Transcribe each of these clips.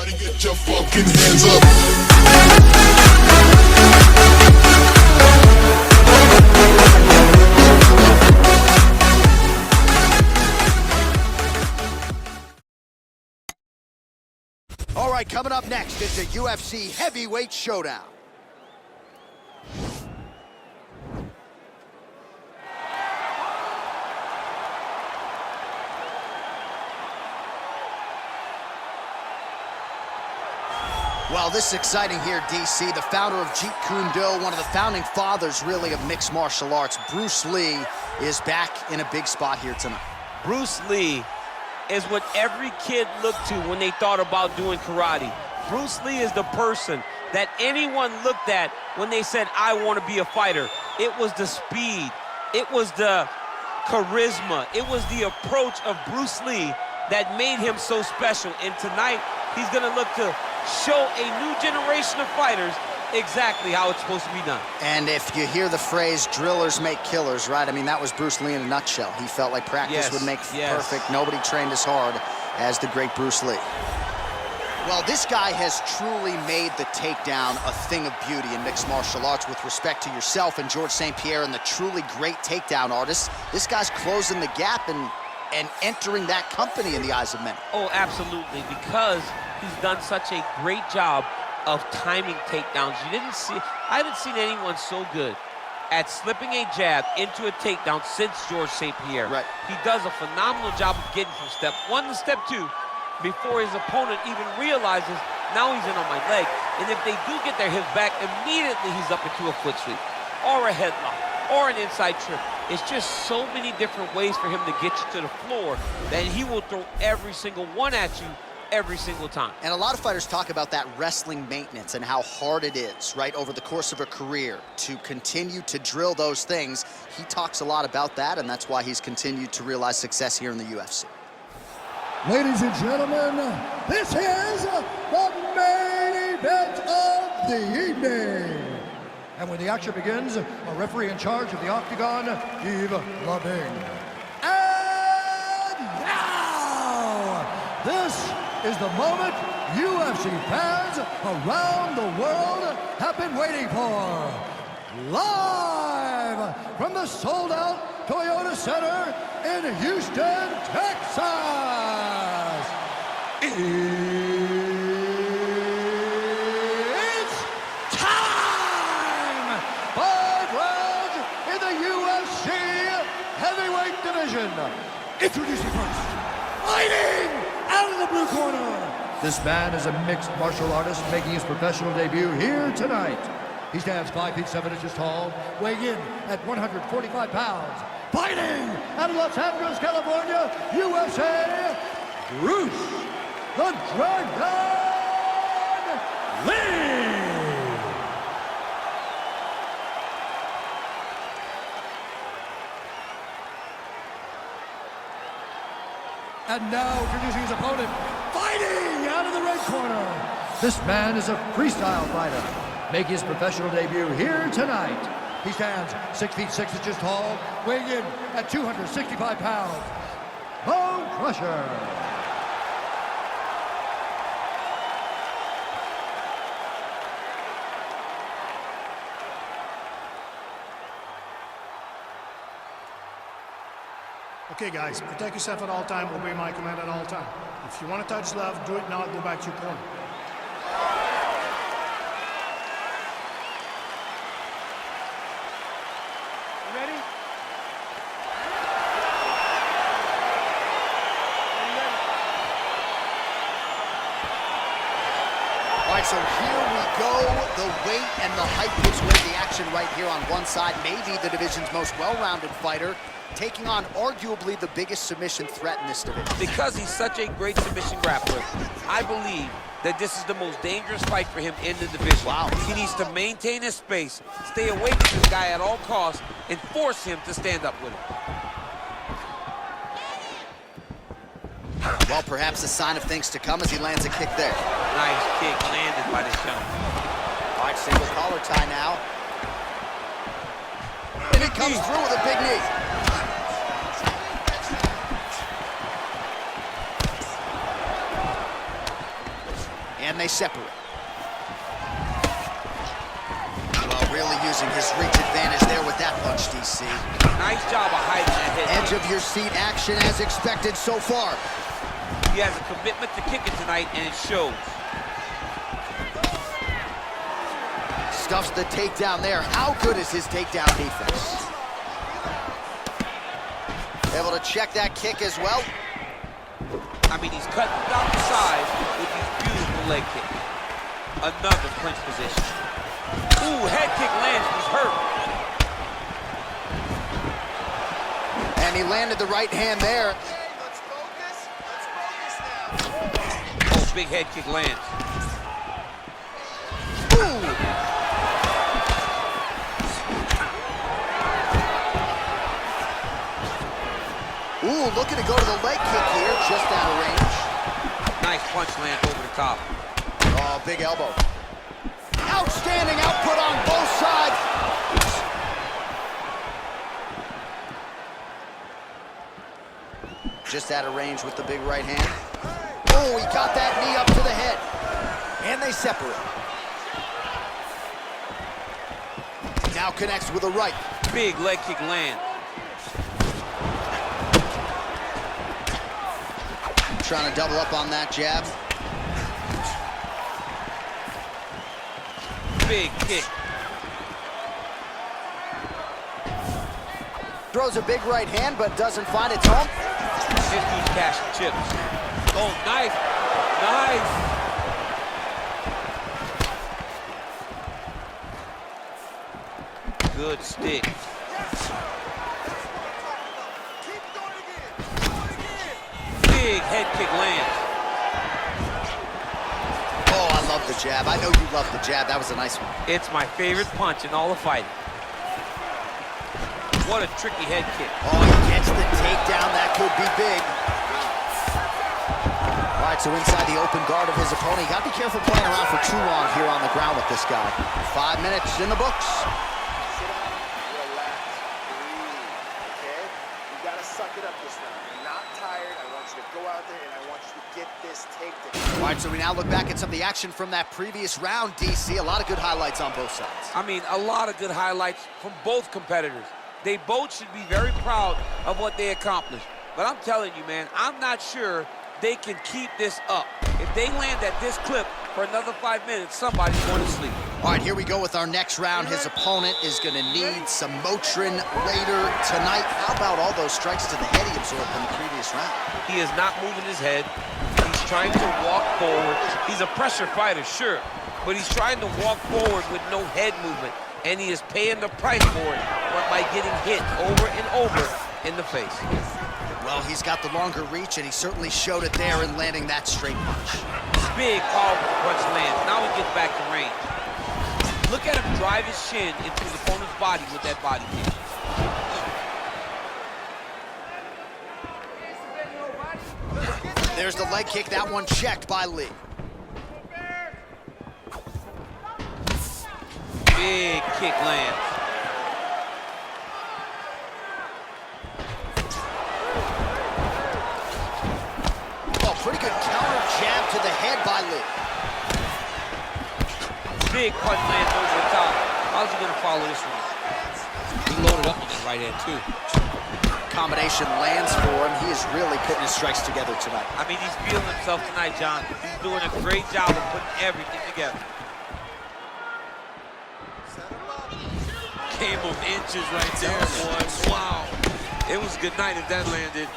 Everybody get your fucking hands up. All right, coming up next is the UFC Heavyweight Showdown. Well, this is exciting here, DC. The founder of Jeet Kune Do, one of the founding fathers, really, of mixed martial arts, Bruce Lee, is back in a big spot here tonight. Bruce Lee is what every kid looked to when they thought about doing karate. Bruce Lee is the person that anyone looked at when they said, I want to be a fighter. It was the speed. It was the charisma. It was the approach of Bruce Lee that made him so special. And tonight, he's going to look to show a new generation of fighters exactly how it's supposed to be done. And if you hear the phrase, drillers make killers, right? I mean, that was Bruce Lee in a nutshell. He felt like practice would make perfect. Nobody trained as hard as the great Bruce Lee. Well, this guy has truly made the takedown a thing of beauty in mixed martial arts with respect to yourself and George St. Pierre and the truly great takedown artists. This guy's closing the gap and entering that company in the eyes of many. Oh, absolutely, because he's done such a great job of timing takedowns. I haven't seen anyone so good at slipping a jab into a takedown since George St. Pierre. Right. He does a phenomenal job of getting from step one to step two before his opponent even realizes, now he's in on my leg. And if they do get their hips back, immediately he's up into a foot sweep or a headlock or an inside trip. It's just so many different ways for him to get you to the floor that he will throw every single one at you every single time. And a lot of fighters talk about that wrestling maintenance and how hard it is, right, over the course of a career to continue to drill those things. He talks a lot about that, and that's why he's continued to realize success here in the UFC. Ladies and gentlemen, this is the main event of the evening. And when the action begins, a referee in charge of the Octagon, Yves Lavigne. And now, this is the moment UFC fans around the world have been waiting for. Live from the sold-out Toyota Center in Houston, Texas. It's time! 5 rounds in the UFC heavyweight division. Introducing first, fighting out of the blue corner. This man is a mixed martial artist making his professional debut here tonight. He stands 5 feet 7 inches tall, weighing in at 145 pounds. Fighting out of Los Angeles, California, USA, Bruce the Dragon Lee. And now introducing his opponent, fighting out of the red corner. This man is a freestyle fighter, making his professional debut here tonight. He stands 6 feet 6 inches tall, weighing in at 265 pounds. Bone Crusher. Okay, guys, protect yourself at all time, obey my command at all time. If you want to touch left, do it now, go back to your corner. You ready? All right, so here we go. The weight and the height gives away the action right here on one side. Maybe the division's most well-rounded fighter, taking on arguably the biggest submission threat in this division. Because he's such a great submission grappler, I believe that this is the most dangerous fight for him in the division. Wow. He needs to maintain his space, stay away from this guy at all costs, and force him to stand up with him. Well, perhaps a sign of things to come as he lands a kick there. Nice kick landed by this gentleman. All right, single collar tie now. And he comes through with a big knee. And they separate. Well, really using his reach advantage there with that punch, DC. Nice job of hiding that hit. Edge of your seat action as expected so far. He has a commitment to kicking tonight, and it shows. Stuffs the takedown there. How good is his takedown defense? Able to check that kick as well. I mean, he's cutting down the sides with these beautiful leg kicks. Another clinch position. Ooh, head kick lands, he's hurt. And he landed the right hand there. Let's focus now. Oh, big head kick lands. Ooh, looking to go to the leg kick here, just out of range. Nice punch lands over the top. Oh, big elbow. Outstanding output on both sides. Just out of range with the big right hand. Oh, he got that knee up to the head. And they separate. Now connects with a right. Big leg kick land. Trying to double up on that jab. Big kick. Throws a big right hand, but doesn't find its home. This dude's cashing chips. Oh, nice. Nice. Good stick. Big head kick lands. Oh, I love the jab. I know you love the jab. That was a nice one. It's my favorite punch in all the fighting. What a tricky head kick. Oh, he gets the takedown. That could be big. All right, so inside the open guard of his opponent. You got to be careful playing around for too long here on the ground with this guy. 5 minutes in the books. Sit down, relax, breathe, okay? You gotta suck it up this round. You're not tired. I want you to go out there and I want you to get this takedown. All right, so we now look back at some of the action from that previous round, DC. A lot of good highlights on both sides. I mean, a lot of good highlights from both competitors. They both should be very proud of what they accomplished. But I'm telling you, man, I'm not sure they can keep this up. If they land at this clip for another 5 minutes, somebody's going to sleep. All right, here we go with our next round. His opponent is going to need some Motrin later tonight. How about all those strikes to the head he absorbed in the previous round? He is not moving his head. He's trying to walk forward. He's a pressure fighter, sure, but he's trying to walk forward with no head movement, and he is paying the price for it by getting hit over and over in the face. Well, he's got the longer reach, and he certainly showed it there in landing that straight punch. Big, powerful punch lands. Now he gets back to range. Look at him drive his shin into his opponent's body with that body kick. There's the leg kick. That one checked by Lee. Big kick lands. Oh, pretty good counter jab to the head by Lee. Big punch lands over the top. How's he gonna follow this one? He loaded up on that right hand too. Combination lands for him. He is really putting his strikes together tonight. I mean, he's feeling himself tonight, John. He's doing a great job of putting everything together. Game of inches right there, boys. Wow. It was a good night if that landed.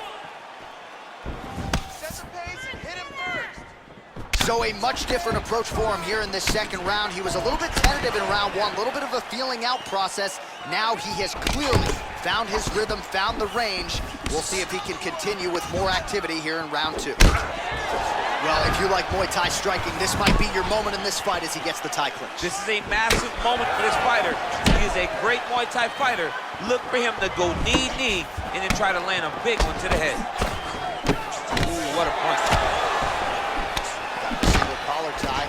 Set the pace and hit him first. So a much different approach for him here in this second round. He was a little bit tentative in round one, a little bit of a feeling out process. Now he has clearly found his rhythm, found the range. We'll see if he can continue with more activity here in round two. Well, if you like Muay Thai striking, this might be your moment in this fight as he gets the Thai clinch. This is a massive moment for this fighter. He is a great Muay Thai fighter. Look for him to go knee, and then try to land a big one to the head. Ooh, what a punch. Got the single collar tie.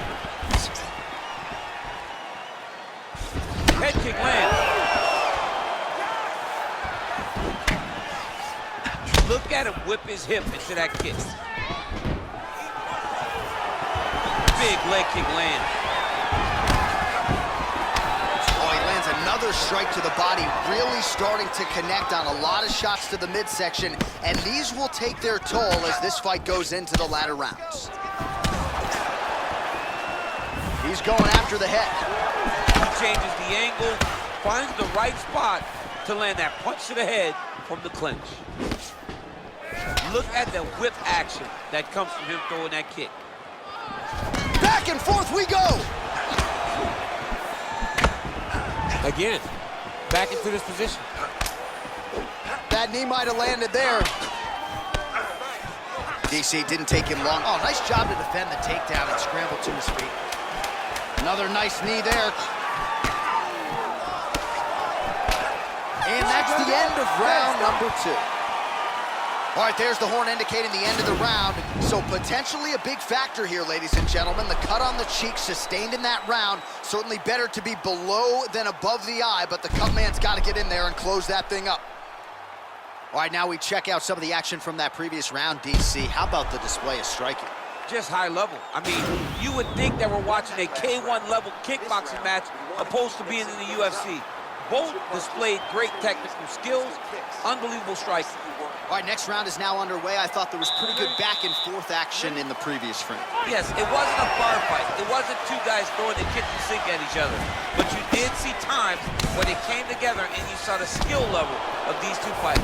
Head kick lands. Look at him whip his hip into that kick. Big leg kick land. Oh, he lands another strike to the body, really starting to connect on a lot of shots to the midsection, and these will take their toll as this fight goes into the latter rounds. He's going after the head. He changes the angle, finds the right spot to land that punch to the head from the clinch. Look at the whip action that comes from him throwing that kick. Back and forth we go! Again, back into this position. That knee might have landed there. DC didn't take him long. Oh, nice job to defend the takedown and scramble to his feet. Another nice knee there. And that's the end of round number 2. All right, there's the horn indicating the end of the round. So potentially a big factor here, ladies and gentlemen. The cut on the cheek sustained in that round. Certainly better to be below than above the eye, but the cut man's got to get in there and close that thing up. All right, now we check out some of the action from that previous round, DC. How about the display of striking? Just high level. I mean, you would think that we're watching a K1 level kickboxing match opposed to being in the UFC. Both displayed great technical skills, unbelievable striking. All right, next round is now underway. I thought there was pretty good back and forth action in the previous frame. Yes, it wasn't a firefight. It wasn't two guys throwing the kitchen sink at each other. But you did see times where they came together and you saw the skill level of these two fighters.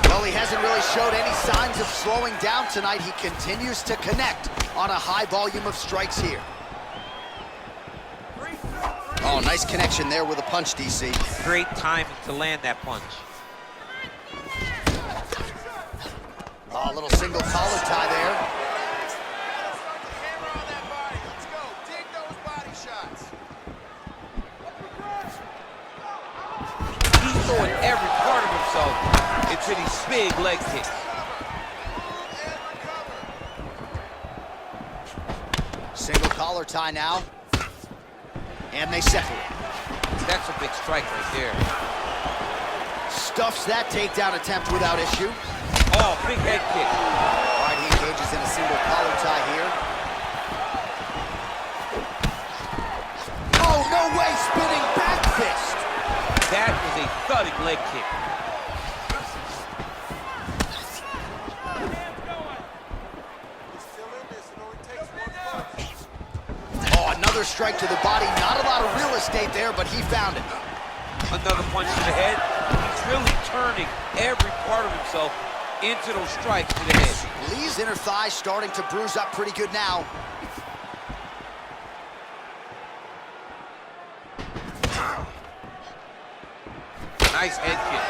Well, he hasn't really showed any signs of slowing down tonight. He continues to connect on a high volume of strikes here. Oh, nice connection there with a punch, DC. Great timing to land that punch. Oh, a little single collar tie there. He's throwing every part of himself into these big leg kicks. Single collar tie now. And they separate. That's a big strike right there. Stuffs that takedown attempt without issue. Oh, big head kick. All right, he engages in a single collar tie here. Oh, no way, spinning back fist. That was a thudding leg kick. Another strike to the body. Not a lot of real estate there, but he found it. Another punch to the head. He's really turning every part of himself into those strikes to the head. Lee's inner thigh starting to bruise up pretty good now. Nice head kick.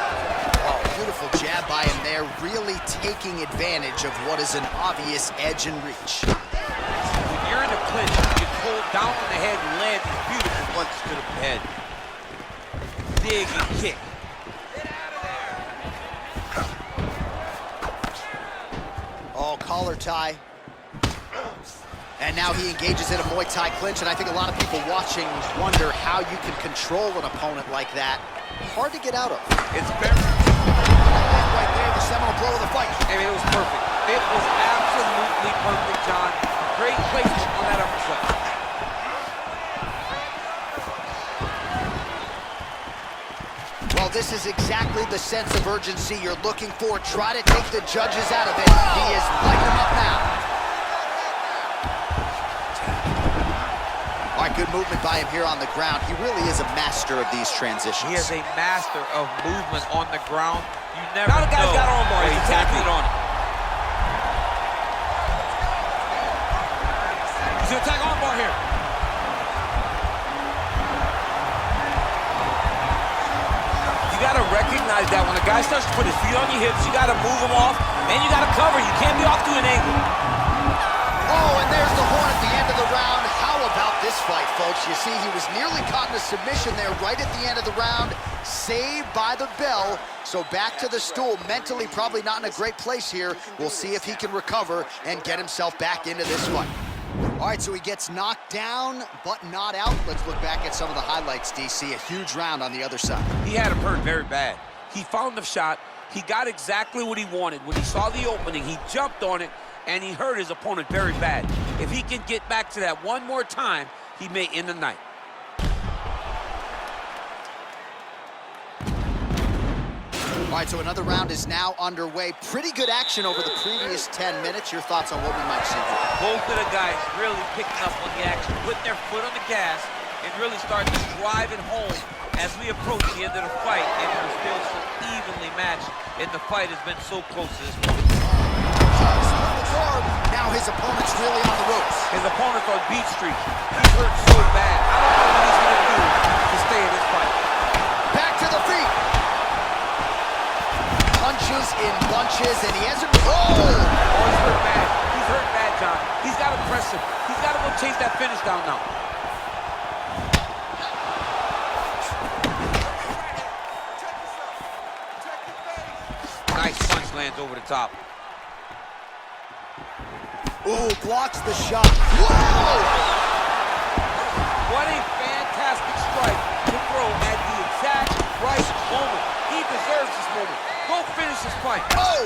Oh, beautiful jab by him there, really taking advantage of what is an obvious edge and reach. When you're in a clinch, you pull down on the head and land these beautiful punches to the head. Dig and kick. Oh, collar tie. And now he engages in a Muay Thai clinch, and I think a lot of people watching wonder how you can control an opponent like that. Hard to get out of. It's very... Right there, the seminal blow of the fight. I mean, it was perfect. It was absolutely perfect, John. Great placement on that uppercut. Well, this is exactly the sense of urgency you're looking for. Try to take the judges out of it. He is lighting them up now. All right, good movement by him here on the ground. He really is a master of these transitions. He is a master of movement on the ground. You never know. Now the guy's got arm bar. He's attacking it on it. He's gonna attack arm bar here. You gotta recognize that when a guy starts to put his feet on your hips, you gotta move him off, and you gotta cover. You can't be off to an angle. Oh, and there's the horn at the end of the round. How about this fight, folks? You see, he was nearly caught in a submission there right at the end of the round. Saved by the bell. So back to the stool. Mentally probably not in a great place here. We'll see if he can recover and get himself back into this fight. All right, so he gets knocked down, but not out. Let's look back at some of the highlights, DC. A huge round on the other side. He had him hurt very bad. He found the shot. He got exactly what he wanted. When he saw the opening, he jumped on it, and he hurt his opponent very bad. If he can get back to that one more time, he may end the night. All right, so another round is now underway. Pretty good action over the previous 10 minutes. Your thoughts on what we might see here? Both of the guys really picking up on the action, putting their foot on the gas, and really starting to drive it home as we approach the end of the fight, and we're still so evenly matched, and the fight has been so close to this point. Now his opponent's really on the ropes. His opponent's on beat streak. He's hurt so bad. I don't know what he's going to do to stay in this fight. Back to the feet. Punches in bunches, and he hasn't... Oh, he's hurt bad. He's hurt bad, John. He's got to press him. He's got to go chase that finish down now. Nice punch lands over the top. Ooh, blocks the shot. Whoa! What a fantastic strike to throw at the exact right moment. He deserves this moment. Go finish this fight. Oh!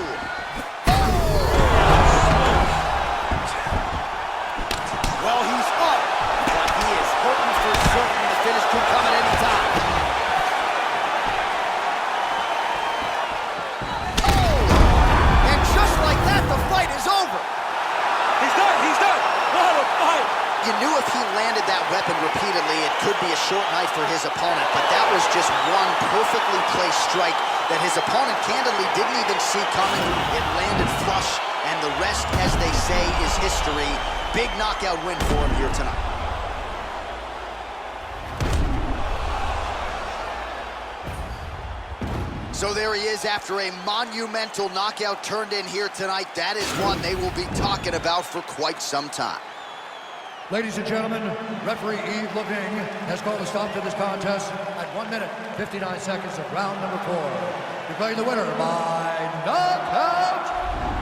Well, he's up, but he is hurting for certain. The finish could come at any time. Oh! And just like that, the fight is over. He's done. He's done. What a fight. You knew if he landed that weapon repeatedly, it could be a short night for his opponent, but that was just one perfectly placed strike that his opponent candidly didn't even see coming. It landed flush, and the rest, as they say, is history. Big knockout win for him here tonight. So there he is after a monumental knockout turned in here tonight. That is one they will be talking about for quite some time. Ladies and gentlemen, referee Yves Leving has called a stop to this contest at 1 minute, 59 seconds of round number 4. Declaring the winner by knockout,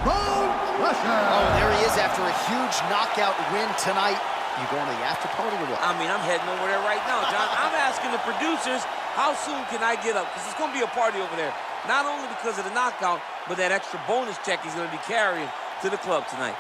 bone crusher. Oh, there he is after a huge knockout win tonight. You going to the after party or what? I mean, I'm heading over there right now, John. I'm asking the producers, how soon can I get up? Because it's going to be a party over there. Not only because of the knockout, but that extra bonus check he's going to be carrying to the club tonight.